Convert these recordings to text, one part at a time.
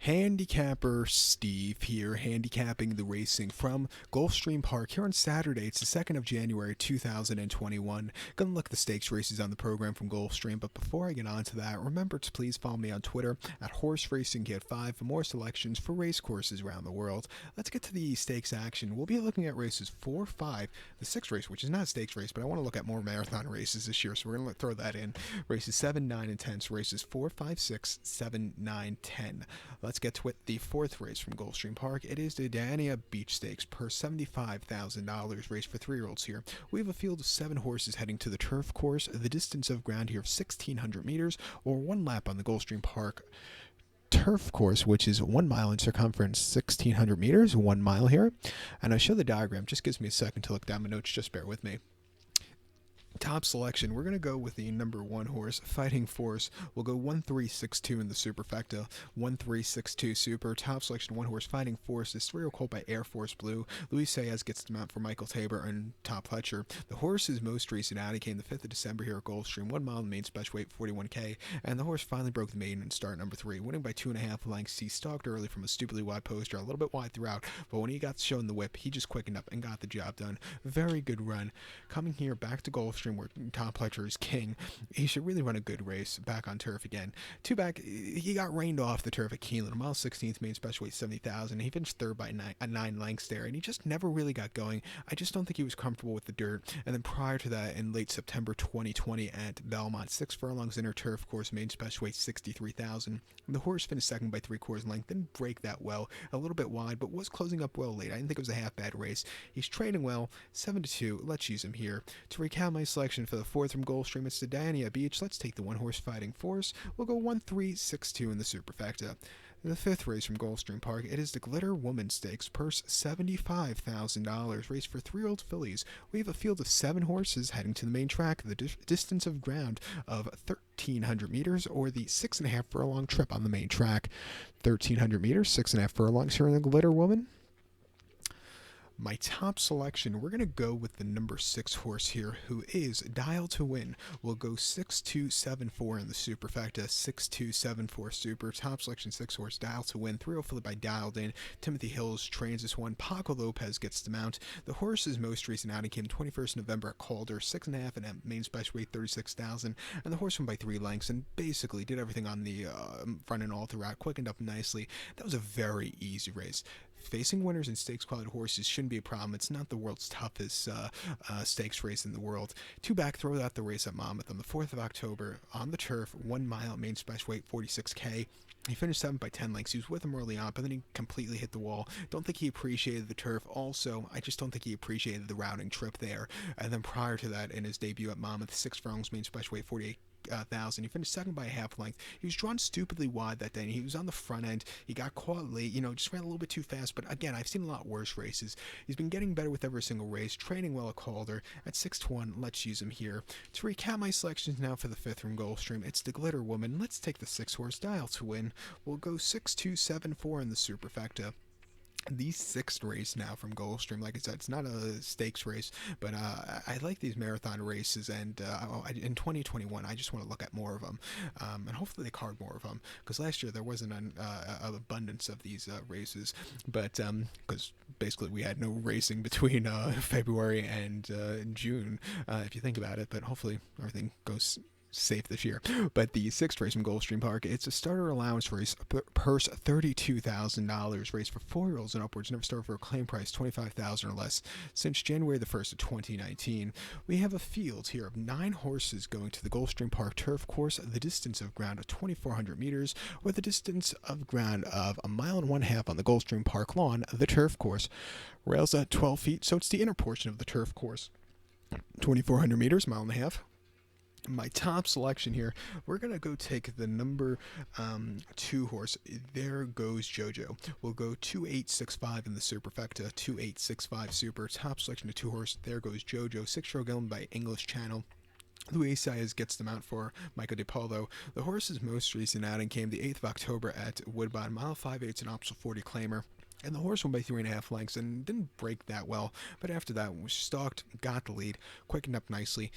Handicapper Steve here, handicapping the racing from Gulfstream Park here on Saturday. It's the 2nd of January 2021. Gonna look at the stakes races on the program from Gulfstream, but before I get on to that, remember to please follow me on Twitter at Horse Racing Kid 5 for more selections for race courses around the world. Let's get to the stakes action. We'll be looking at races 4, 5, the 6th race, which is not a stakes race, but I want to look at more marathon races this year, so we're gonna throw that in. Races 7, 9, and 10, so races 4, 5, 6, 7, 9, 10. Let's get to it. The 4th race from Gulfstream Park. It is the Dania Beach Stakes per $75,000 race for 3-year-olds here. We have a field of 7 horses heading to the turf course. The distance of ground here of 1,600 meters or 1 lap on the Gulfstream Park turf course, which is 1 mile in circumference, 1,600 meters, 1 mile here. And I'll show the diagram. Just gives me a second to look down my notes. Just bear with me. Top selection, we're going to go with the number 1 horse, Fighting Force. We'll go 1-3-6-2 in the superfecta, 1-3-6-2 super. Top selection, 1 horse, Fighting Force. This 3-year-old colt by Air Force Blue. Luis Saez gets the mount for Michael Tabor and Top Fletcher. The horse's most recent outing came the 5th of December here at Gulfstream, 1 mile in the main special weight, 41K, and the horse finally broke the maiden in start number 3, winning by 2.5 lengths. He stalked early from a stupidly wide poster, a little bit wide throughout, but when he got shown the whip, he just quickened up and got the job done. Very good run. Coming here back to Gulfstream, where Top Fletcher is king, he should really run a good race back on turf again. 2 back, he got rained off the turf at Keeneland, a mile 16th, main special weight 70,000. He finished 3rd by 9 lengths there, and he just never really got going. I just don't think he was comfortable with the dirt. And then prior to that, in late September 2020 at Belmont, 6 furlongs inner turf course, main special weight 63,000. The horse finished 2nd by 3/4 length, didn't break that well, a little bit wide, but was closing up well late. I didn't think it was a half bad race. He's training well, 7-2. Let's use him here. To recap my selection for the 4th from Gulfstream, it's the Dania Beach. Let's take the 1 horse Fighting Force. We'll go 1-3-6-2 in the superfecta. The 5th race from Gulfstream Park, it is the Glitter Woman Stakes, purse $75,000, race for 3-year-old fillies. We have a field of 7 horses heading to the main track, the distance of ground of 1,300 meters, or the 6.5 furlong trip on the main track. 1,300 meters, 6.5 furlongs here in the Glitter Woman. My top selection, we're going to go with the number 6 horse here, who is Dial to Win. We'll go 6-2-7-4 in the superfecta, 6-2-7-4 super. Top selection, 6 horse, Dial to Win. 3-0 followed by Dialed In. Timothy Hills trains this one. Paco Lopez gets the mount. The horse's most recent outing came 21st November at Calder, 6.5 and at main special weight 36,000. And the horse won by 3 lengths and basically did everything on the front and all throughout, quickened up nicely. That was a very easy race. Facing winners in stakes quality horses shouldn't be a problem. It's not the world's toughest stakes race in the world. 2 back, throw out the race at Monmouth on the 4th of October on the turf, 1 mile, main special weight 46K. He finished 7th by 10 lengths. He was with him early on, but then he completely hit the wall. Don't think he appreciated the turf. Also, I just don't think he appreciated the routing trip there. And then prior to that, in his debut at Monmouth, 6 furlongs, main special weight 48,000. He finished 2nd by a half length. He was drawn stupidly wide that day. He was on the front end. He got caught late, just ran a little bit too fast. But again, I've seen a lot worse races. He's been getting better with every single race, training well at Calder. At 6-1, let's use him here. To recap my selections now for the 5th from Gulfstream, it's the Glitter Woman. Let's take the 6 horse, Dial to Win. We'll go 6-2-7-4 in the superfecta. The 6th race now from Gulfstream. Like I said, it's not a stakes race, but I like these marathon races, and in 2021 I just want to look at more of them, and hopefully they card more of them, because last year there wasn't an abundance of these races, but because basically we had no racing between February and June, if you think about it, but hopefully everything goes safe this year. But the 6th race from Gulfstream Park, it's a starter allowance race, purse $32,000, race for 4-year-olds and upwards, never started for a claim price $25,000 or less since January the 1st of 2019. We have a field here of 9 horses going to the Gulfstream Park turf course, the distance of ground of 2,400 meters, or the distance of ground of 1.5 miles on the Gulfstream Park lawn, the turf course. Rails at 12 feet, so it's the inner portion of the turf course. 2,400 meters, 1.5 miles. My top selection here, we're going to go take the number 2 horse, There Goes JoJo. We'll go 2-8-6-5 in the superfecta, 2-8-6-5 super. Top selection of 2 horse, There Goes JoJo, 6-year-old Gillen by English Channel. Luis Saez gets the mount for Michael DePaulo. The horse's most recent outing came the 8th of October at Woodbine, mile 5/8, an optional 40 claimer. And the horse won by 3.5 lengths and didn't break that well, but after that was stalked, got the lead, quickened up nicely.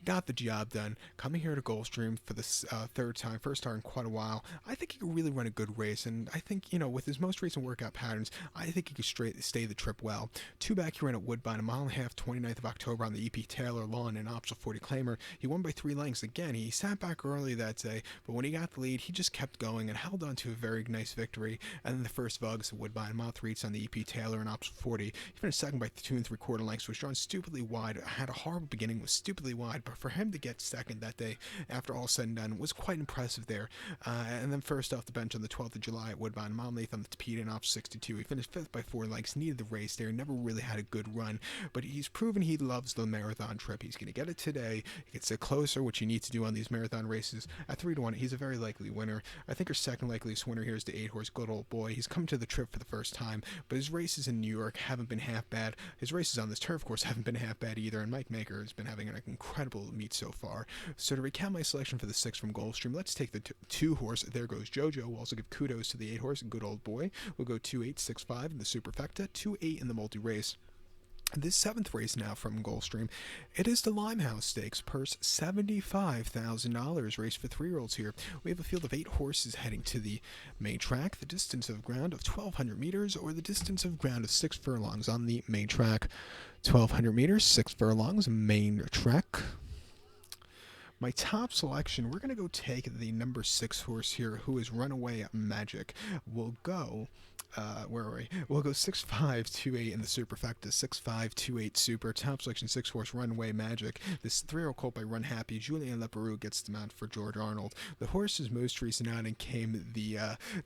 got the job done. Coming here to Gulfstream for the third time, first time in quite a while, I think he could really run a good race, and I think, with his most recent workout patterns, I think he could stay the trip well. Two back, he ran at Woodbine, a mile and a half, 29th of October on the EP Taylor lawn in optional 40 claimer. He won by 3 lengths. Again, he sat back early that day, but when he got the lead, he just kept going and held on to a very nice victory. And then the first of August at Woodbine, mile 3 on the EP Taylor in optional 40. He finished second by 2 3/4 lengths, was drawn stupidly wide, had a horrible beginning, was stupidly wide, but for him to get second that day, after all said and done, was quite impressive there. And then first off the bench on the 12th of July at Woodbine, mile 8 on the Tapeta in option 62. He finished 5th by 4 lengths, needed the race there, never really had a good run, but he's proven he loves the marathon trip. He's going to get it today. He gets it closer, which you need to do on these marathon races. At 3-1, he's a very likely winner. I think our second likeliest winner here is the 8-horse Good Old Boy. He's come to the trip for the first time, but his races in New York haven't been half bad. His races on this turf course haven't been half bad either, and Mike Maker has been having an incredible meet so far. So to recap my selection for the 6 from Gulfstream, let's take the 2-horse, There Goes JoJo. We'll also give kudos to the 8-horse Good Old Boy. We'll go 2-8, 6-5 in the superfecta, 2-8 in the multi-race. This 7th race now from Gulfstream, it is the Limehouse Stakes, purse $75,000, race for 3-year-olds here. We have a field of 8 horses heading to the main track, the distance of ground of 1,200 meters, or the distance of ground of 6 furlongs on the main track. 1,200 meters, 6 furlongs, main track. My top selection, we're going to go take the number 6 horse here, who is Runaway Magic. We'll go, where are we? We'll go 6-5-2-8 in the superfecta, 6-5-2-8 super. Top selection, 6 horse, Runaway Magic. This 3-year-old colt by Run Happy. Julien Leperoux gets the mount for George Arnold. The horse's most recent outing came the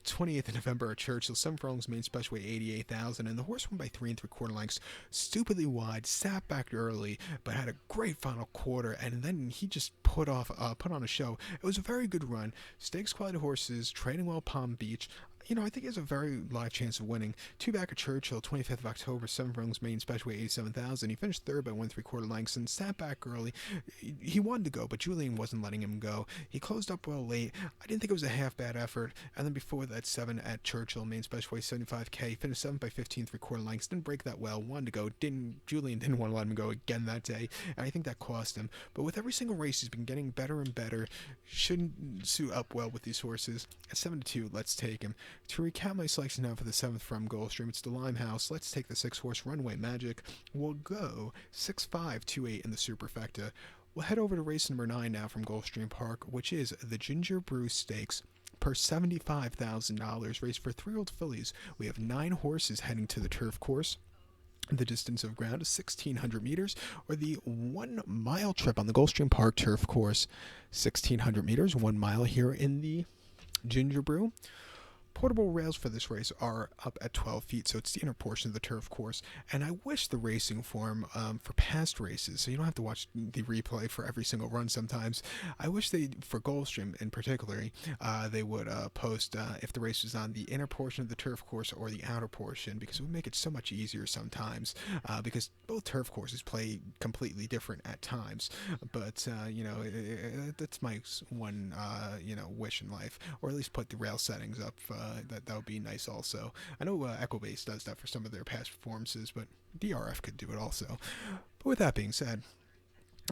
28th of November at Churchill. 7 furlongs, main special weight 88,000, and the horse won by 3 3/4 lengths, stupidly wide, sat back early, but had a great final quarter, and then he just put on a show. It was a very good run. Stakes quality horses, training well Palm Beach. I think he has a very live chance of winning. 2 back at Churchill, 25th of October, 7 furlongs, main special weight 87,000. He finished 3rd by 1 3/4 lengths and sat back early. He wanted to go, but Julien wasn't letting him go. He closed up well late. I didn't think it was a half bad effort. And then before that, 7 at Churchill, main special weight 75K. He finished 7th by 15 3/4 lengths. Didn't break that well. Wanted to go. Julien didn't want to let him go again that day, and I think that cost him. But with every single race, he's been getting better and better. Shouldn't suit up well with these horses. At 7-2, let's take him. To recap my selection now for the 7th from Gulfstream, it's the Limehouse. Let's take the 6-horse Runaway Magic. We'll go 6-5-2-8 in the superfecta. We'll head over to race number 9 now from Gulfstream Park, which is the Ginger Brew Stakes, per $75,000, race for 3-year-old fillies. We have 9 horses heading to the turf course. The distance of ground is 1,600 meters, or the 1 mile trip on the Gulfstream Park turf course. 1,600 meters, 1 mile here in the Ginger Brew. Portable rails for this race are up at 12 feet, so it's the inner portion of the turf course. And I wish the racing form for past races, so you don't have to watch the replay for every single run sometimes. I wish for Gulfstream in particular, they would post if the race was on the inner portion of the turf course or the outer portion, because it would make it so much easier sometimes, because both turf courses play completely different at times. But, that's my one, wish in life, or at least put the rail settings up. That would be nice also. I know Equibase does that for some of their past performances, but DRF could do it also. But with that being said,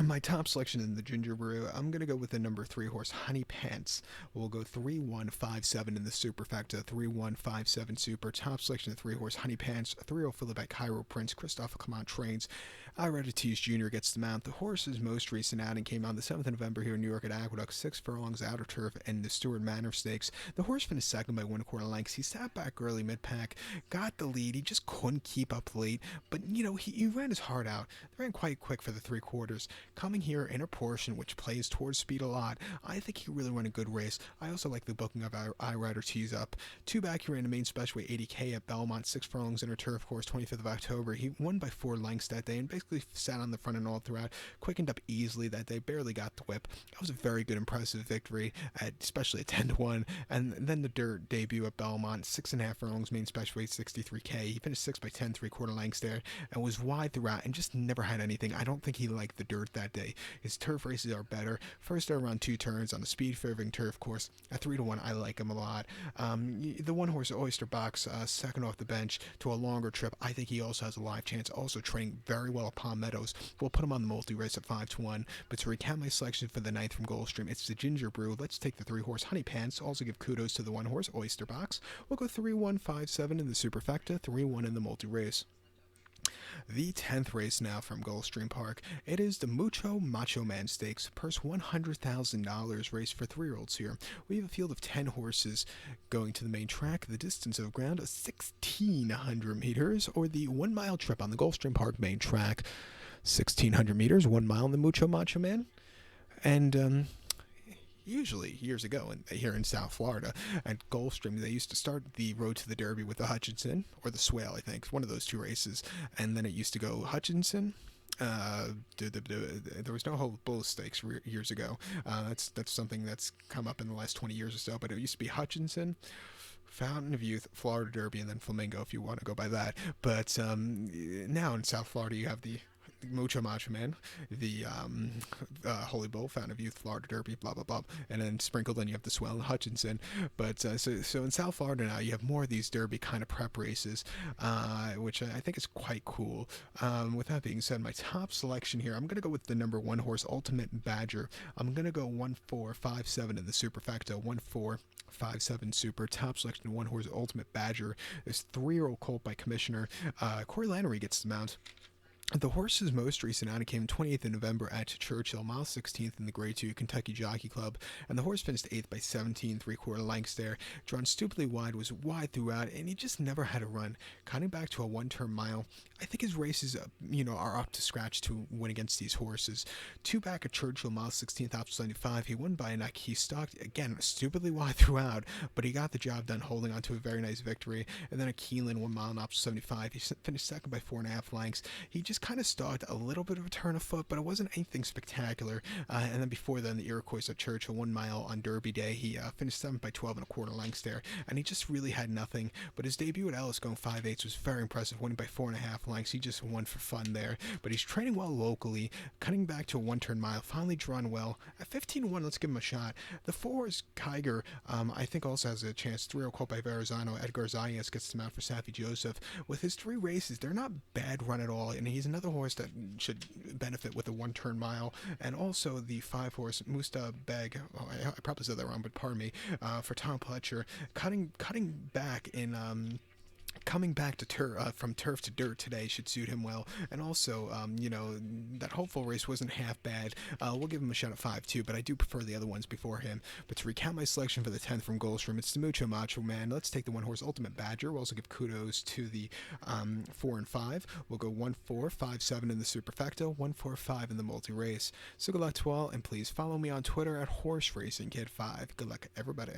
my top selection in the Ginger Brew, I'm going to go with the number 3 horse, Honey Pants. We'll go 3-1-5-7 in the superfecta, 3-1-5-7 super. Top selection of 3 horse, Honey Pants, 3-0 filly by Cairo Prince, Christophe Clement trains. Iradetis Jr. gets the mount. The horse's most recent outing came on the 7th of November here in New York at Aqueduct, 6 furlongs outer turf and the Stewart Manor Stakes. The horse finished 2nd by 1 1/4 lengths. He sat back early mid-pack, got the lead. He just couldn't keep up late, but he ran his heart out. They ran quite quick for the 3/4. Coming here in a portion which plays towards speed a lot, I think he really ran a good race. I also like the booking of Iradetis up. 2 back here in the main special weight 80K at Belmont, 6 furlongs inner turf course, 25th of October. He won by 4 lengths that day and basically sat on the front and all throughout. Quickened up easily that day, barely got the whip. That was a very good, impressive victory, especially at 10-1. And then the dirt debut at Belmont, 6.5 furlongs, main special weight 63K. He finished 6 by 10 3/4 lengths there and was wide throughout and just never had anything. I don't think he liked the dirt Park that day. His turf races are better. First are around 2 turns on a speed-favoring turf course. At 3-1, I like him a lot. The one horse Oyster Box, second off the bench to a longer trip. I think he also has a live chance. Also training very well at Palm Meadows. We'll put him on the multi-race at 5-1. But to recount my selection for the ninth from Gulfstream, it's the Ginger Brew. Let's take the 3-horse Honey Pants. Also give kudos to the 1-horse Oyster Box. We'll go 3-1, 5-7 in the superfecta, 3-1 in the multi-race. The 10th race now from Gulfstream Park. It is the Mucho Macho Stakes, purse $100,000 race for 3-year-olds here. We have a field of 10 horses going to the main track. The distance of ground is 1,600 meters, or the 1 mile trip on the Gulfstream Park main track. 1,600 meters, 1 mile in the Mucho Macho Man. And, usually, years ago, here in South Florida, at Gulfstream, they used to start the Road to the Derby with the Hutchinson, or the Swale, I think, one of those 2 races, and then it used to go Hutchinson. There was no whole bull stakes years ago. That's something that's come up in the last 20 years or so, but it used to be Hutchinson, Fountain of Youth, Florida Derby, and then Flamingo, if you want to go by that. But now in South Florida, you have the Mucho Macho Man, the Holy Bull, Fountain of Youth, Florida Derby, blah blah blah, and then sprinkled in you have the Swell and Hutchinson. But so in South Florida now you have more of these Derby kind of prep races, which I think is quite cool. With that being said, my top selection here, I'm gonna go with the number 1 horse Ultimate Badger. I'm gonna go 1-4-5-7 in the superfecta, 1-4-5-7 super. Top selection 1 horse Ultimate Badger. This 3-year-old colt by Commissioner Corey Lanery gets the mount. The horse's most recent outing came 28th of November at Churchill, mile 16th in the Grade 2 Kentucky Jockey Club, and the horse finished 8th by 17 3/4 lengths there. Drawn stupidly wide, was wide throughout, and he just never had a run. Cutting back to a 1-turn mile, I think his races, are up to scratch to win against these horses. 2 back at Churchill, mile 16th, off 75. He won by a neck. He stalked, again, stupidly wide throughout, but he got the job done, holding on to a very nice victory. And then at Keeneland, 1 mile and off 75. He finished second by 4.5 lengths. He just kind of stalked, a little bit of a turn of foot, but it wasn't anything spectacular. And then before then, the Iroquois at Churchill, 1 mile on Derby Day. He finished 7th by 12.25 lengths there, and he just really had nothing. But his debut at Ellis, going 5/8, was very impressive, winning by 4.5 lengths. He just won for fun there, but he's training well locally, cutting back to a 1-turn mile, finally drawn well. At 15-1, let's give him a shot. The 4-horse Kiger, I think also has a chance. 3-year-old colt by Verrazano. Edgar Zayas gets the mount for Safi Joseph. With his 3 races, they're not bad run at all, and he's another horse that should benefit with a 1-turn mile. And also the 5-horse Musta Beg, I probably said that wrong, but pardon me, for Tom Pletcher, cutting back in coming back to from turf to dirt today should suit him well. And also, that hopeful race wasn't half bad. We'll give him a shot at 5-2, but I do prefer the other ones before him. But to recount my selection for the 10th from Gulfstream, it's the Mucho Macho Man. Let's take the 1-horse Ultimate Badger. We'll also give kudos to the 4 and 5. We'll go 1-4-5-7 in the superfecta, 1-4-5 in the multi-race. So good luck to all, and please follow me on Twitter at HorseRacingKid5. Good luck, everybody.